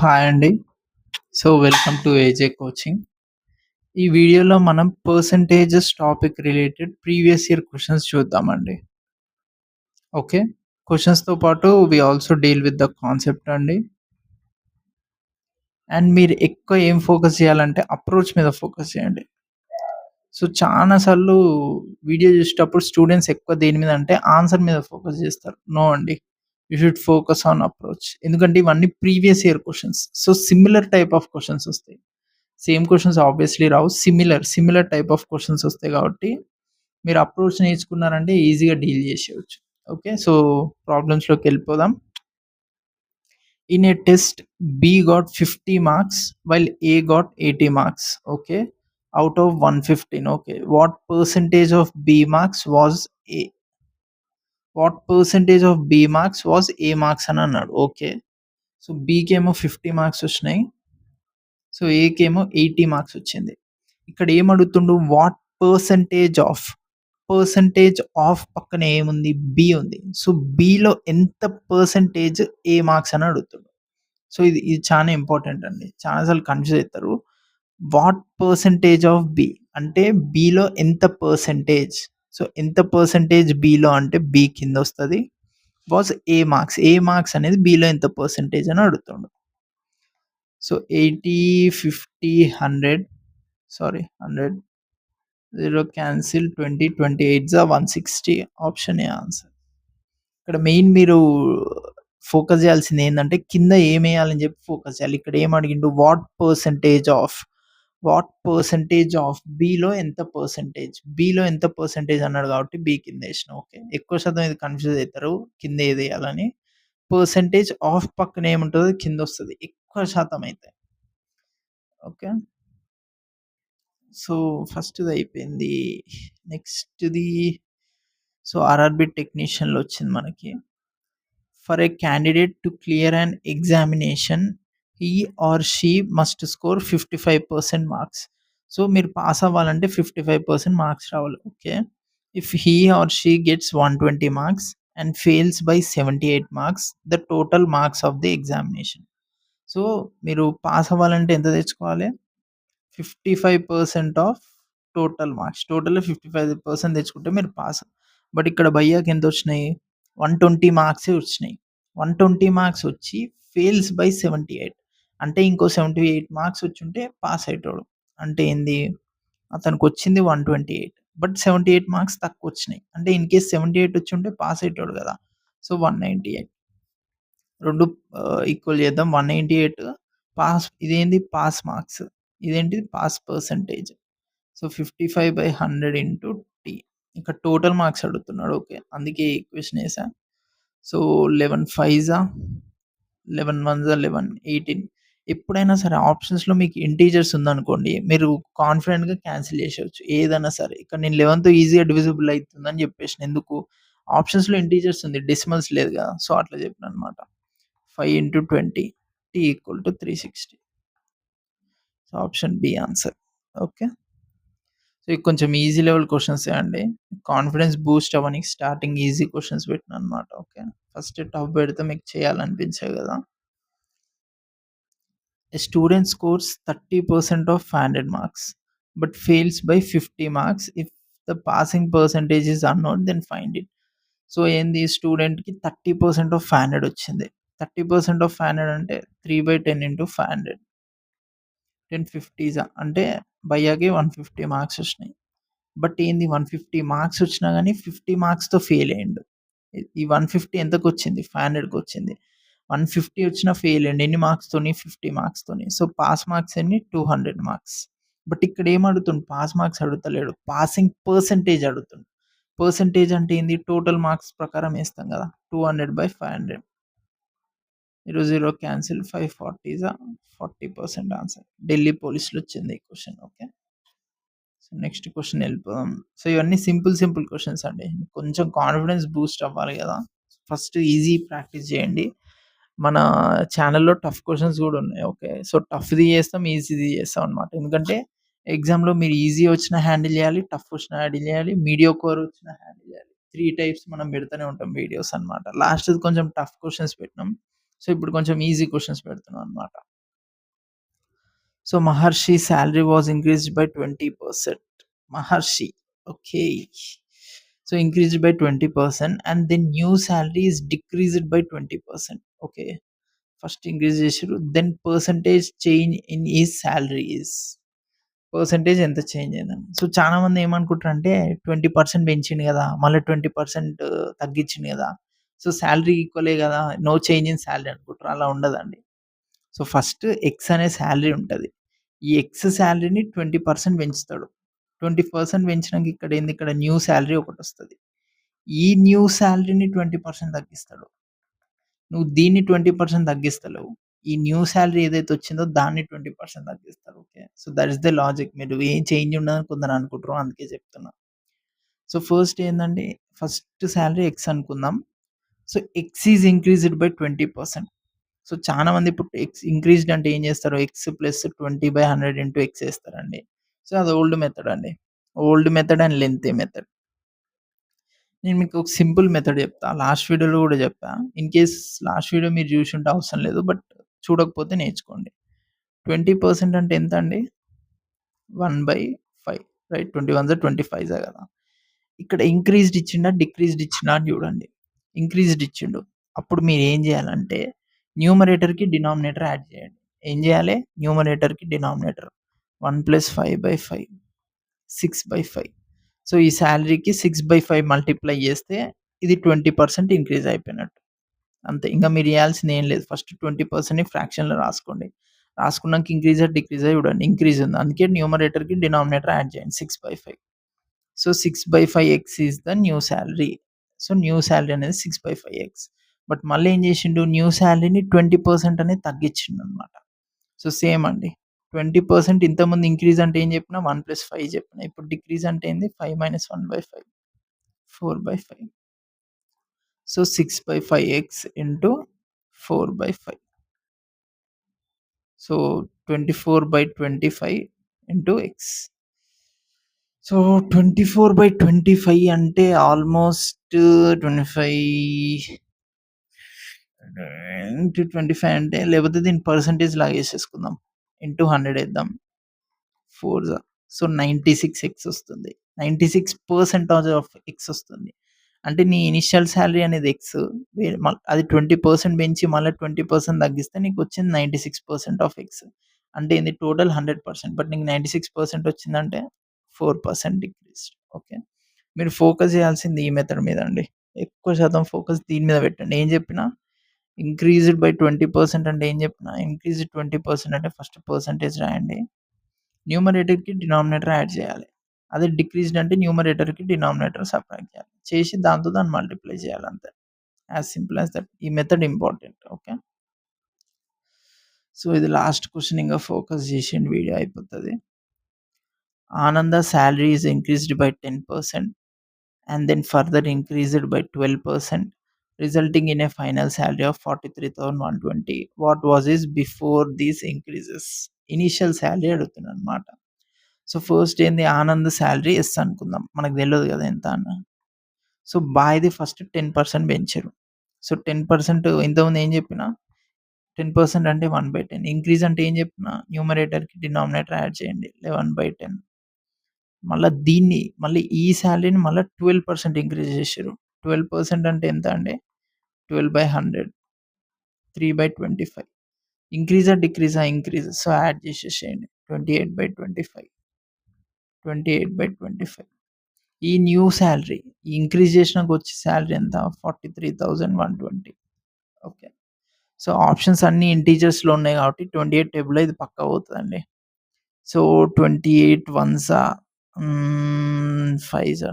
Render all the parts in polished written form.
Hi అండి. Welcome to AJ coaching. ఈ వీడియోలో మనం percentages topic related previous year questions చూద్దామండి. ఓకే. క్వెషన్స్‌తో పాటు we also deal with the concept అండి. అండ్ మీరు ఎక్కువ ఏం ఫోకస్ చేయాలంటే అప్రోచ్ మీద ఫోకస్ చేయండి. చానా సార్లు వీడియో చూసేటప్పుడు స్టూడెంట్స్ ఎక్కువ దేని మీద అంటే ఆన్సర్ మీద ఫోకస్ చేస్తారు. నో అండి. You should focus on approach. ఎందుకంటే ఇవన్నీ previous year questions. Similar type of questions వస్తాయి. సేమ్ క్వెషన్స్ ఆబ్వియస్‌లీ రావు. సిమిలర్ టైప్ ఆఫ్ క్వెషన్స్ వస్తాయి కాబట్టి, మీరు అప్రోచ్ నేర్చుకున్నారంటే ఈజీగా డీల్ చేసేయొచ్చు. ఓకే. ప్రాబ్లమ్స్‌లోకెళ్ళిపోదాం. In a test B got 50 marks while A got 80 marks. Okay. Out of 115. Okay. A? What percentage of B marks was A marks అని అన్నాడు. ఓకే. Bకేమో 50 మార్క్స్ వచ్చినాయి. ఏకేమో 80 మార్క్స్ వచ్చింది. ఇక్కడ ఏమడుగుతుండు వాట్ పర్సెంటేజ్ ఆఫ్ పక్కన ఏముంది B ఉంది. Below ఎంత percentage ఏ marks అని అడుగుతుండు. ఇది చాలా ఇంపార్టెంట్ అండి. చాలా సార్లు కన్ఫ్యూజ్ అవుతారు. వాట్ పర్సెంటేజ్ ఆఫ్ బి అంటే బిలో ఎంత పర్సెంటేజ్. ఎంత పర్సెంటేజ్ బిలో అంటే బి కింద వస్తుంది. వాజ్ ఏ మార్క్స్ అనేది బిలో ఎంత పర్సెంటేజ్ అని అడుగుతుండు. 80, 50, 100 sorry 100 0 cancel 20, 28 160 option A answer. ఇక్కడ మెయిన్ మీరు ఫోకస్ చేయాల్సింది ఏంటంటే కింద ఏమేయాలని చెప్పి ఫోకస్ చేయాలి. ఇక్కడ ఏం అడిగిండు వాట్ పర్సెంటేజ్ ఆఫ్ బిలో ఎంత పర్సెంటేజ్ అన్నాడు కాబట్టి బి కింద వేసిన. ఓకే. ఎక్కువ శాతం ఇది కన్ఫ్యూజ్ అవుతారు కింద ఏది వేయాలని. పర్సెంటేజ్ ఆఫ్ పక్కన ఏముంటుందో కింద వస్తుంది ఎక్కువ శాతం అయితే. ఓకే. ఫస్ట్‌ది అయిపోయింది. నెక్స్ట్‌ది ఆర్ఆర్‌బీ టెక్నీషియన్‌లో వచ్చింది మనకి. For a candidate to clear an examination he or she must score 55% marks. మీరు పాస్ అవ్వాలంటే 55% మార్క్స్ రావాలి. Okay. If he or she gets 120 marks and fails by 78 marks the total marks of the examination. మీరు pass అవ్వాలంటే ఎంత తెచ్చుకోవాలి? 55% of total marks. టోటల్‌లో 55% తెచ్చుకుంటే మీరు pass. But ఇక్కడ భయ్యాకి ఎంతొచ్చినాయి? 120 మార్క్సే వచ్చినాయి. 120 మార్క్స్ వచ్చి ఫెయిల్స్ బై 78 అంటే ఇంకో 78 మార్క్స్ వచ్చుంటే పాస్ అయ్యేటోడు. అంటే ఏంది? అతనికొచ్చింది 128 బట్ 78 మార్క్స్ తక్కువొచ్చినాయి. అంటే ఇన్ కేస్ 78 వచ్చుంటే పాస్ అయ్యేటోడు గదా! 198 2 ఈక్వల్ చేద్దాం. 198 ఇదేంది పాస్ మార్క్స్. ఇదేంటిది పాస్ పర్సెంటేజ్. 55/100 into T. ఇక్కడ టోటల్ మార్క్స్ అడుగుతున్నాడు. ఓకే. అందుకే ఈ ఈక్వేషన్ ఏసా. 11 5 11 1 11 18 ఎప్పుడైనా సరే ఆప్షన్స్‌లో మీకు ఇంటీజర్స్ ఉందనుకోండి, మీరు కాన్ఫిడెంట్‌గా క్యాన్సిల్ చేసేయొచ్చు. ఏదైనా సరే. ఇక్కడ నేను 11తో ఈజీగా డివిజిబుల్ అయితుందని చెప్పేసిన. ఎందుకు? ఆప్షన్స్‌లో ఇంటీజర్స్ ఉంది. డెసిమల్స్ లేదు కదా! అట్లా చెప్పాననమాట. 5 into 20 T equal to 360. Option B answer. Okay. ఇవి కొంచెం ఈజీ లెవెల్ క్వెషన్సే అండి. కాన్ఫిడెన్స్ బూస్ట్ అవ్వనీకి స్టార్టింగ్ ఈజీ క్వెషన్స్ పెట్టిననమాట. ఓకే. ఫస్ట్ టఫ్ పెడితే మీకు చేయాలనిపించాయి గదా! A student scores 30% of 500 marks but fails by 50 marks. If the passing percentage is unknown, then find it. ఏంది స్టూడెంట్‌కి 30% ఆఫ్ 500 వచ్చింది. 30% ఆఫ్ 500 అంటే 3/10 ఇంటూ 500. 10/50 అంటే భయ్యాకి 150 మార్క్స్ వచ్చినాయి. బట్ ఏంది 150 మార్క్స్ వచ్చినా గానీ 50 మార్క్స్‌తో ఫెయిల్ అయ్యిండు. ఈ 150 ఎంతకొచ్చింది? 500కొచ్చింది. 150 వచ్చినా ఫెయిల్ అయ్యిండు. ఎన్ని మార్క్స్‌తోని? 50 మార్క్స్‌తోని. పాస్ మార్క్స్ ఎన్ని? 200 మార్క్స్. బట్ ఇక్కడ ఏం అడుగుతుండు? పాస్ మార్క్స్ అడుగుతలేడు. పాసింగ్ పర్సెంటేజ్ అడుగుతుండు. పర్సెంటేజ్ అంటే ఏంది? టోటల్ మార్క్స్ ప్రకారం ఏస్తాం గదా! 200/500. 0 క్యాన్సిల్ 540 40% ఆన్సర్. ఢిల్లీ పోలీస్‌లో వచ్చింది ఈ క్వెషన్. ఓకే. నెక్స్ట్ క్వెషన్ ఎళ్ళిపోదాం. ఇవన్నీ సింపుల్ క్వెషన్స్ అండి. కొంచెం కాన్ఫిడెన్స్ బూస్ట్ అవ్వాలి గదా! ఫస్ట్ ఈజీ ప్రాక్టీస్ చేయండి. మన ఛానెల్‌లో టఫ్ క్వెషన్స్ గూడా ఉన్నాయి. ఓకే. టఫ్‌ది చేస్తాం, ఈజీది చేస్తాం అన్నమాట. ఎందుకంటే ఎగ్జామ్‌లో మీరు ఈజీ వచ్చినా హ్యాండిల్ చేయాలి, టఫ్ వచ్చినా హ్యాండిల్ చేయాలి, మీడియోకోర్ వచ్చినా హ్యాండిల్ చేయాలి. 3 టైప్స్ మనం పెడుతూనే ఉంటాం వీడియోస్ అన్నమాట. లాస్ట్‌ది కొంచెం టఫ్ క్వెషన్స్ పెట్టినాం. సో, ఇప్పుడు కొంచెం ఈజీ క్వెషన్స్ పెడుతున్నానన్నమాట. So, Maharshi salary was increased by 20%. Maharshi. Okay. So, increased by 20% and then new salary is decreased by 20%. Okay. First increase చేసిర్రు. Then percentage change in his salary is. Percentage ఎంత change అయిందని. So, చాలా మంది ఏమనుకుంటారంటే 20% పెంచిండు గదా! మళ్ళీ 20% తగ్గించిండు గదా! So, salary ఈక్వలే గదా! నో చేంజ్ ఇన్ సాలరీ అనుకుంటారు. అలా ఉండదండి. సో, ఫస్ట్ ఎక్స్ అనే సాలరీ ఉంటది. ఈ ఎక్స్ సాలరీని 20% పెంచుతాడు. 20% పెంచినంక ఇక్కడేంది, ఇక్కడ న్యూ సాలరీ ఒకటొస్తది. ఈ న్యూ సాలరీని 20% తగ్గిస్తాడు. నువ్వు దీన్ని 20% తగ్గిస్తలేవు. ఈ న్యూ సాలరీ ఏదైతే వచ్చిందో దాన్ని 20% తగ్గిస్తారు. Okay. So, that is the logic. మీరు ఏం చేంజ్ ఉండదని కొందరు అనుకుంటారు. అందుకే చెప్తున్నా. సో, ఫస్ట్ ఏందండి, ఫస్ట్ సాలరీ ఎక్స్ అనుకుందాం. So, X is increased by 20%. So, చాలా మంది ఇప్పుడు ఎక్స్ ఇంక్రీజ్డ్ అంటే ఏం చేస్తారు? ఎక్స్ ప్లస్ 20/100 ఇంటూ ఎక్స్ ఏస్తారండి. సో, అది ఓల్డ్ మెథడ్ అండి. Old method and lengthy method. నేను మీకు ఒక సింపుల్ మెథడ్ చెప్తా. లాస్ట్ వీడియోలో కూడా చెప్పా. ఇన్ కేస్ లాస్ట్ వీడియో మీరు చూసుంటే అవసరం లేదు. బట్ చూడకపోతే నేర్చుకోండి. 20% అంటే ఎంత అండి? 1/5 రైట్. 20 వన్స్ 25 కదా! ఇక్కడ ఇంక్రీజ్డ్ ఇచ్చిండా? డిక్రీజ్డ్ ఇచ్చిండా అని చూడండి. ఇంక్రీజ్డ్ ఇచ్చిండు. అప్పుడు మీరేం చేయాలంటే న్యూమరేటర్‌కి డినామినేటర్ యాడ్ చేయండి. ఏం చేయాలి? న్యూమరేటర్‌కి డినామినేటర్ 1 + 5/5 6/5. సో, ఈ సాలరీకి 6/5 మల్టిప్లై చేస్తే ఇది 20% ఇంక్రీజ్ అయిపోయినట్టు. అంతే. ఇంక మీరు చేయాల్సింది ఏం లేదు. ఫస్ట్ 20%ని ఫ్రాక్షన్‌లో రాసుకోండి. రాసుకున్నాక ఇంక్రీజా, డిక్రీజా చూడండి. ఇంక్రీజ్ ఉంది. అందుకే న్యూమరేటర్‌కి డినామినేటర్ యాడ్ చేయండి 6/5. So, 6/5 X is the new salary. So, new salary అనేది 6/5 ఎక్స్. బట్ మళ్ళీ ఏం చేసిండు? న్యూ సాలరీని 20% అనేది తగ్గించిండనమాట. సో, సేమ్ అండి. 20% ఇంతకుముందు ఇంక్రీజ్ అంటే ఏం చెప్పినా 1 + 5 చెప్పిన. ఇప్పుడు డిక్రీజ్ అంటే ఏంది? 5 - 1/5 4/5. So, 6/5 X into 4/5. So, 24/25 into X. So, 24/25 అంటే ఆల్మోస్ట్ 25 ఇంటూ 25 అంటే, లేకపోతే దీన్ని పర్సెంటేజ్ లాగా ఏసేసుకుందాం. ఇంటూ 100 ఏద్దాం. 4 జా. సో, 96 ఎక్స్ వస్తుంది. 96% ఆఫ్ ఎక్స్ వస్తుంది. అంటే నీ ఇనిషియల్ సాలరీ అనేది ఎక్స్. అది 20% పెంచి మళ్ళా 20% తగ్గిస్తే నీకొచ్చింది 96% ఆఫ్ ఎక్స్. అంటే ఏంది, టోటల్ 100%. బట్ నీకు 96% వచ్చిందంటే 4% డిక్రీస్డ్. ఓకే. మీరు ఫోకస్ చేయాల్సింది ఈ మెథడ్ మీద అండి. ఎక్కువ శాతం ఫోకస్ దీని మీద పెట్టండి. ఏం చెప్పినా ఇంక్రీజ్డ్ బై 20% అంటే ఏం చెప్పినా, ఇంక్రీజ్డ్ 20% అంటే ఫస్ట్ పర్సెంటేజ్ రాయండి. న్యూమరేటర్‌కి డినామినేటర్ యాడ్ చేయాలి. అదే డిక్రీజ్డ్ అంటే న్యూమరేటర్‌కి డినామినేటర్ సబ్ట్రాక్ట్ చేయాలి. చేసి దాంతో దాన్ని మల్టిప్లై చేయాలి అంతే. As simple as that. ఈ మెథడ్ ఇంపార్టెంట్. ఓకే. సో, ఇది లాస్ట్ క్వెషన్. ఇంగా ఫోకస్ చేసేయండి, వీడియో అయిపోతది. Ananda salary is increased by 10% and then further increased by 12%, resulting in a final salary of 43,120. What was his before these increases? Initial salary అడుగుతున్నానన్నమాట. So, first ఏంది, Anand salary yes అనుకుందాం. మనకు తెలవదు కదా ఎంత అని. సో, బాయ్‌ది ఫస్ట్ 10% పెంచిర్రు. సో, 10% ఇంతకుముందు ఏం చెప్పినా 10% అంటే 1/10. ఇంక్రీజ్ అంటే ఏం చెప్పినా న్యూమరేటర్‌కి డినామినేటర్ యాడ్ చేయండి. 11/10. మళ్ళీ ఈ సాలరీని మళ్ళా 12% ఇంక్రీజ్ చేసిర్రు. 12% అంటే ఎంత అండి? 12/100 3/25. ఇంక్రీజా? డిక్రీజా? ఇంక్రీజ్. సో, యాడ్ చేసేసేయండి. 28/25 28/25. ఈ న్యూ సాలరీ ఇంక్రీజ్ చేసినాక వచ్చే సాలరీ ఎంత? 43,120. ఓకే. సో, ఆప్షన్స్ అన్నీ ఇంటీజర్స్‌లో ఉన్నాయి కాబట్టి 28 టేబుల్‌లో ఇది పక్కా పోతదండి. సో, 28 వన్సా 5 జా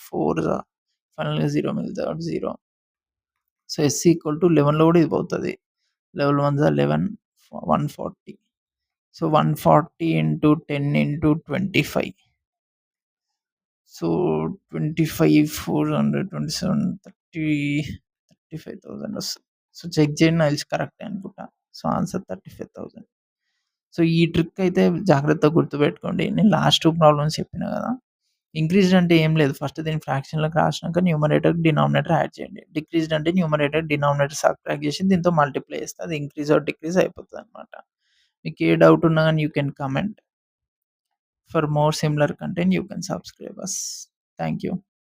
4 జా ఫైనల్‌గా 0 మిగులుతది కాబట్టి 0. సో, ఎస్ ఈక్వల్ టు 11లో కూడా ఇది పోతది. 11 ones are 11 140. So, 140 into 10 into 25. So, 25 400 27 30 35,000 వస్తది. సో, చెక్ చేయండి, నాకు తెలిసి కరెక్టే అనుకుంటా. So, answer 35,000. సో, ఈ ట్రిక్ అయితే జాగ్రత్తగా గుర్తుపెట్టుకోండి. నేను లాస్ట్ 2 ప్రాబ్లమ్స్ చెప్పినా కదా! ఇంక్రీజ్డ్ అంటే ఏం లేదు. ఫస్ట్ దీన్ని ఫ్రాక్షన్‌లోకి రాసినాక న్యూమరేటర్, డినామినేటర్ యాడ్ చేయండి. డిక్రీజ్డ్ అంటే న్యూమరేటర్, డినామినేటర్ సబ్ట్రాక్ట్ చేసి దీంతో మల్టిప్లై చేస్తే అది ఇంక్రీజ్ ఆర్ డిక్రీజ్ అయిపోతదనమాట. మీకు ఏ డౌట్ ఉన్నా గాని you can comment. For more similar content you can subscribe us. Thank you.